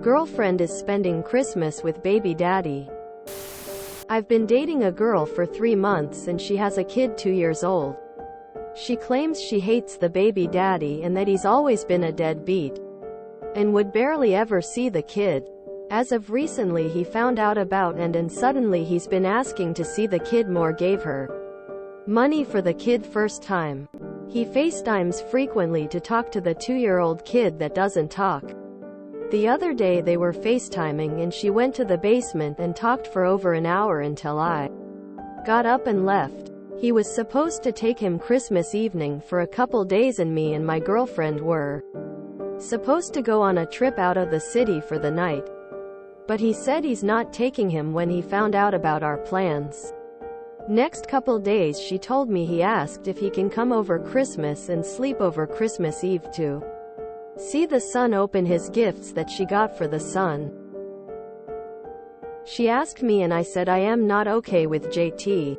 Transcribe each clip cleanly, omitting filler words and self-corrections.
Girlfriend is spending Christmas with baby daddy. I've been dating a girl for 3 months and she has a kid 2 years old. She claims she hates the baby daddy and that he's always been a deadbeat and would barely ever see the kid. As of recently he found out about and suddenly he's been asking to see the kid more. Gave her money for the kid first time. He FaceTimes frequently to talk to the 2-year-old kid that doesn't talk. The other day they were FaceTiming and she went to the basement and talked for over an hour until I got up and left. He was supposed to take him Christmas evening for a couple days and me and my girlfriend were supposed to go on a trip out of the city for the night. But he said he's not taking him when he found out about our plans. Next couple days she told me he asked if he can come over Christmas and sleep over Christmas Eve to see the son open his gifts that she got for the son. She asked me and I said I am not okay with JT.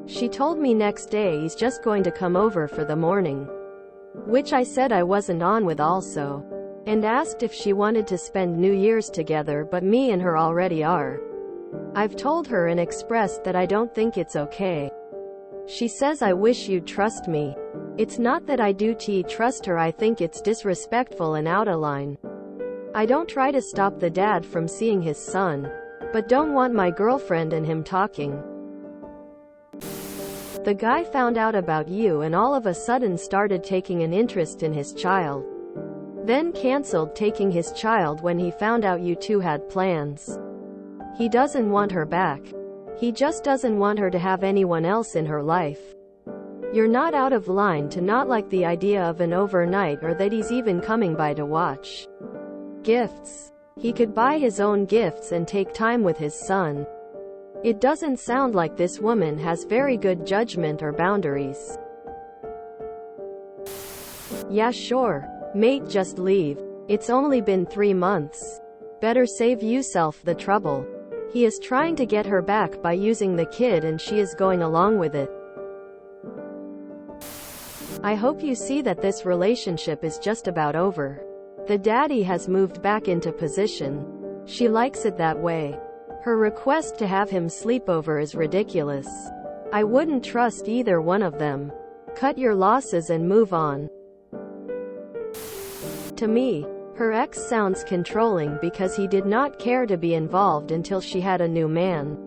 She told me next day he's just going to come over for the morning, which I said I wasn't on with also, and asked if she wanted to spend New Year's together, but me and her already are. I've told her and expressed that I don't think it's okay. She says I wish you'd trust me. It's not that I do trust her, I think it's disrespectful and out of line. I don't try to stop the dad from seeing his son, but don't want my girlfriend and him talking. The guy found out about you and all of a sudden started taking an interest in his child. Then canceled taking his child when he found out you two had plans. He doesn't want her back. He just doesn't want her to have anyone else in her life. You're not out of line to not like the idea of an overnight or that he's even coming by to watch. Gifts. He could buy his own gifts and take time with his son. It doesn't sound like this woman has very good judgment or boundaries. Yeah, sure. Mate, just leave. It's only been 3 months. Better save yourself the trouble. He is trying to get her back by using the kid and she is going along with it. I hope you see that this relationship is just about over. The daddy has moved back into position. She likes it that way. Her request to have him sleep over is ridiculous. I wouldn't trust either one of them. Cut your losses and move on. To me, her ex sounds controlling because he did not care to be involved until she had a new man.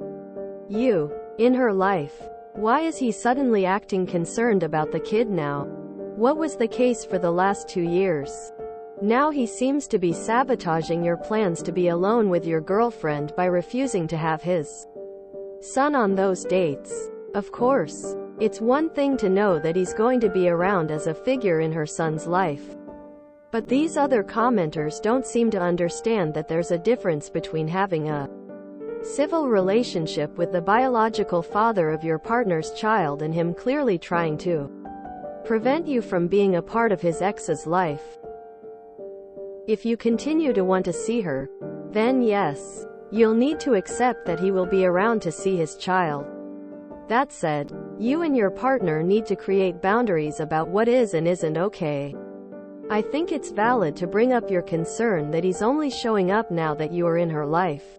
In her life. Why is he suddenly acting concerned about the kid now? What was the case for the last 2 years? Now he seems to be sabotaging your plans to be alone with your girlfriend by refusing to have his son on those dates. Of course, it's one thing to know that he's going to be around as a figure in her son's life. But these other commenters don't seem to understand that there's a difference between having a civil relationship with the biological father of your partner's child and him clearly trying to prevent you from being a part of his ex's life. If you continue to want to see her, then yes, you'll need to accept that he will be around to see his child. That said, you and your partner need to create boundaries about what is and isn't okay. I think it's valid to bring up your concern that he's only showing up now that you are in her life,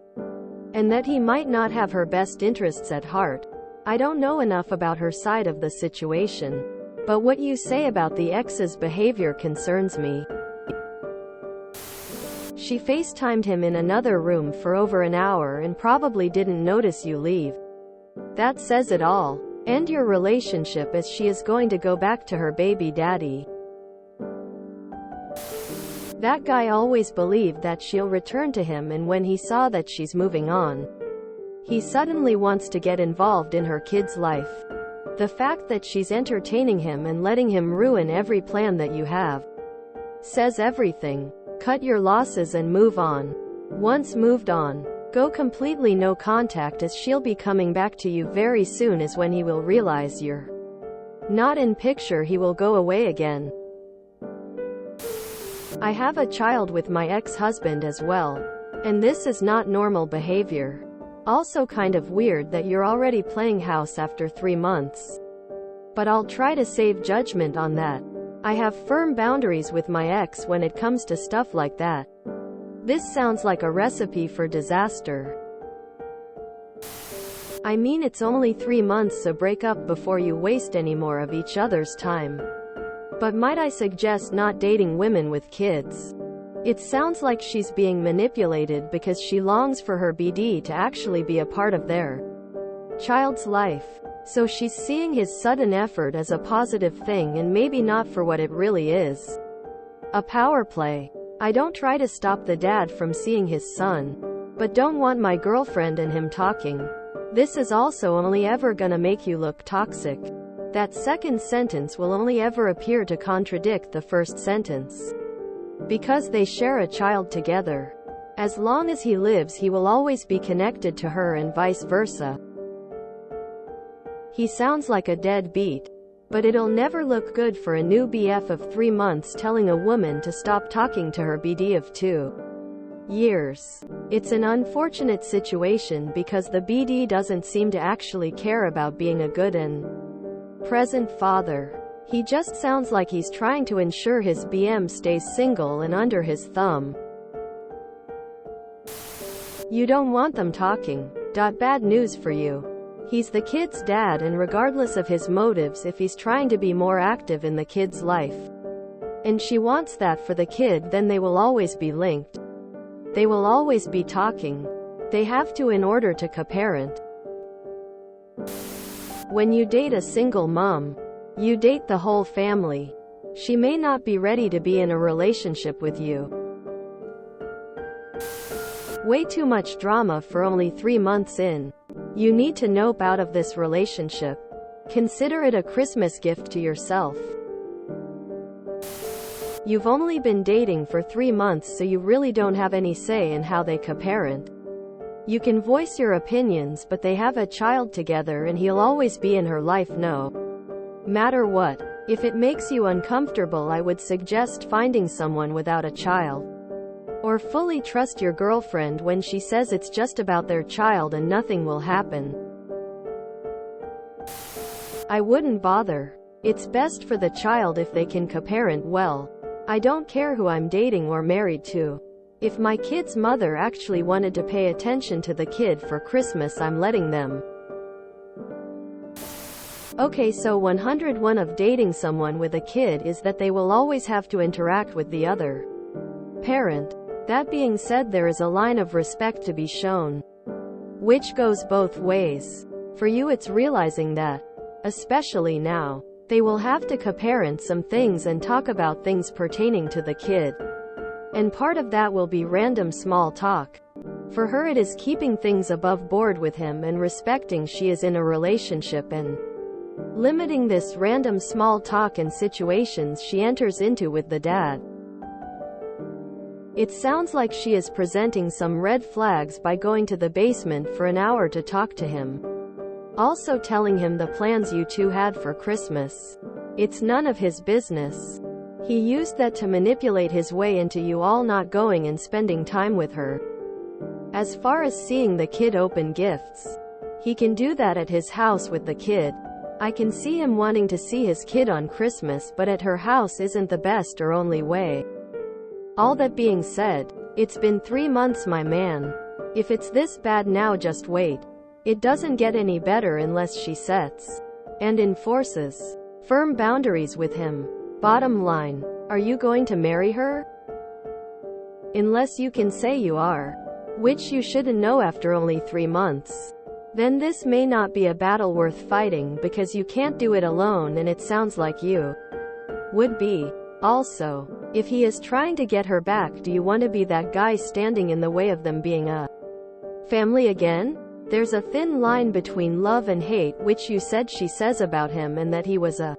and that he might not have her best interests at heart. I don't know enough about her side of the situation, but what you say about the ex's behavior concerns me. She FaceTimed him in another room for over an hour and probably didn't notice you leave. That says it all. End your relationship as she is going to go back to her baby daddy. That guy always believed that she'll return to him, and when he saw that she's moving on, he suddenly wants to get involved in her kid's life. The fact that she's entertaining him and letting him ruin every plan that you have says everything. Cut your losses and move on. Once moved on, go completely no contact, as she'll be coming back to you very soon, as when he will realize you're not in picture he will go away again. I have a child with my ex-husband as well, and this is not normal behavior. Also kind of weird that you're already playing house after 3 months. But I'll try to save judgment on that. I have firm boundaries with my ex when it comes to stuff like that. This sounds like a recipe for disaster. I mean, it's only 3 months, so break up before you waste any more of each other's time. But might I suggest not dating women with kids? It sounds like she's being manipulated because she longs for her BD to actually be a part of their child's life. So she's seeing his sudden effort as a positive thing and maybe not for what it really is. A power play. I don't try to stop the dad from seeing his son, but don't want my girlfriend and him talking. This is also only ever gonna make you look toxic. That second sentence will only ever appear to contradict the first sentence. Because they share a child together. As long as he lives, he will always be connected to her and vice versa. He sounds like a deadbeat. But it'll never look good for a new BF of 3 months telling a woman to stop talking to her BD of 2 years. It's an unfortunate situation because the BD doesn't seem to actually care about being a good and present father. He just sounds like he's trying to ensure his BM stays single and under his thumb. You don't want them talking. Bad news for you. He's the kid's dad, and regardless of his motives, if he's trying to be more active in the kid's life, and she wants that for the kid, then they will always be linked. They will always be talking. They have to in order to co-parent. When you date a single mom, you date the whole family. She may not be ready to be in a relationship with you. Way too much drama for only 3 months in. You need to nope out of this relationship. Consider it a Christmas gift to yourself. You've only been dating for 3 months, so you really don't have any say in how they co-parent. You can voice your opinions, but they have a child together and he'll always be in her life no matter what. If it makes you uncomfortable, I would suggest finding someone without a child. Or fully trust your girlfriend when she says it's just about their child and nothing will happen. I wouldn't bother. It's best for the child if they can co-parent well. I don't care who I'm dating or married to. If my kid's mother actually wanted to pay attention to the kid for Christmas, I'm letting them. Okay, so 101 of dating someone with a kid is that they will always have to interact with the other parent. That being said, there is a line of respect to be shown, which goes both ways. For you, it's realizing that, especially now, they will have to co-parent some things and talk about things pertaining to the kid. And part of that will be random small talk. For her, it is keeping things above board with him and respecting she is in a relationship and limiting this random small talk and situations she enters into with the dad. It sounds like she is presenting some red flags by going to the basement for an hour to talk to him. Also telling him the plans you two had for Christmas. It's none of his business. He used that to manipulate his way into you all not going and spending time with her. As far as seeing the kid open gifts, he can do that at his house with the kid. I can see him wanting to see his kid on Christmas, but at her house isn't the best or only way. All that being said, it's been 3 months, my man. If it's this bad now, just wait. It doesn't get any better unless she sets and enforces firm boundaries with him. Bottom line, are you going to marry her? Unless you can say you are, which you shouldn't know after only 3 months. Then this may not be a battle worth fighting because you can't do it alone, and it sounds like you would be. Also, if he is trying to get her back, do you want to be that guy standing in the way of them being a family again? There's a thin line between love and hate, which you said she says about him, and that he was a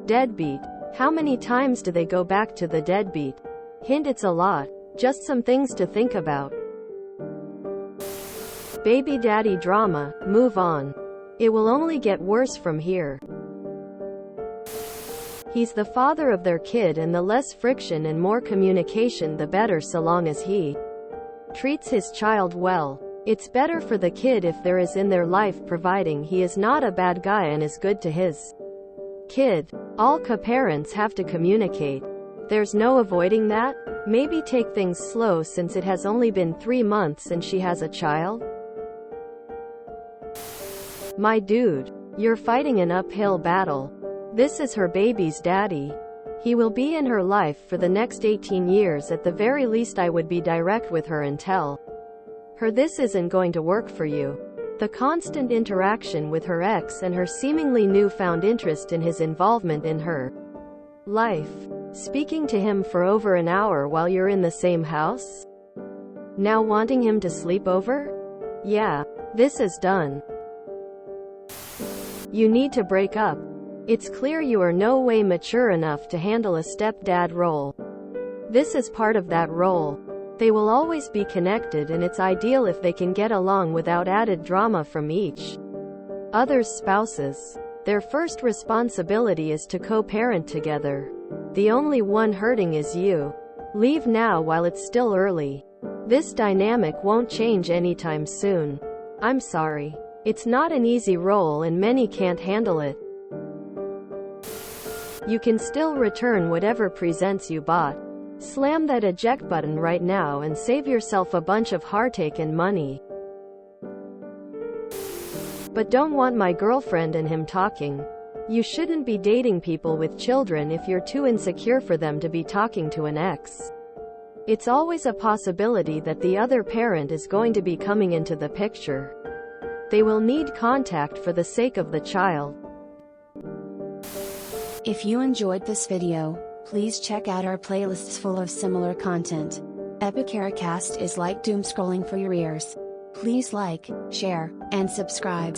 deadbeat. How many times do they go back to the deadbeat? Hint, it's a lot. Just some things to think about. Baby daddy drama, move on. It will only get worse from here. He's the father of their kid, and the less friction and more communication the better, so long as he treats his child well. It's better for the kid if there is in their life, providing he is not a bad guy and is good to his kid. All co-parents have to communicate. There's no avoiding that. Maybe take things slow since it has only been 3 months and she has a child? My dude, you're fighting an uphill battle. This is her baby's daddy. He will be in her life for the next 18 years at the very least. I would be direct with her and tell her this isn't going to work for you. The constant interaction with her ex and her seemingly newfound interest in his involvement in her life. Speaking to him for over an hour while you're in the same house? Now wanting him to sleep over? Yeah, this is done. You need to break up. It's clear you are no way mature enough to handle a stepdad role. This is part of that role. They will always be connected, and it's ideal if they can get along without added drama from each other's spouses. Their first responsibility is to co-parent together. The only one hurting is you. Leave now while it's still early. This dynamic won't change anytime soon. I'm sorry. It's not an easy role and many can't handle it. You can still return whatever presents you bought. Slam that eject button right now and save yourself a bunch of heartache and money. But don't want my girlfriend and him talking. You shouldn't be dating people with children if you're too insecure for them to be talking to an ex. It's always a possibility that the other parent is going to be coming into the picture. They will need contact for the sake of the child. If you enjoyed this video, please check out our playlists full of similar content. Epicaricast is like doom scrolling for your ears. Please like, share, and subscribe.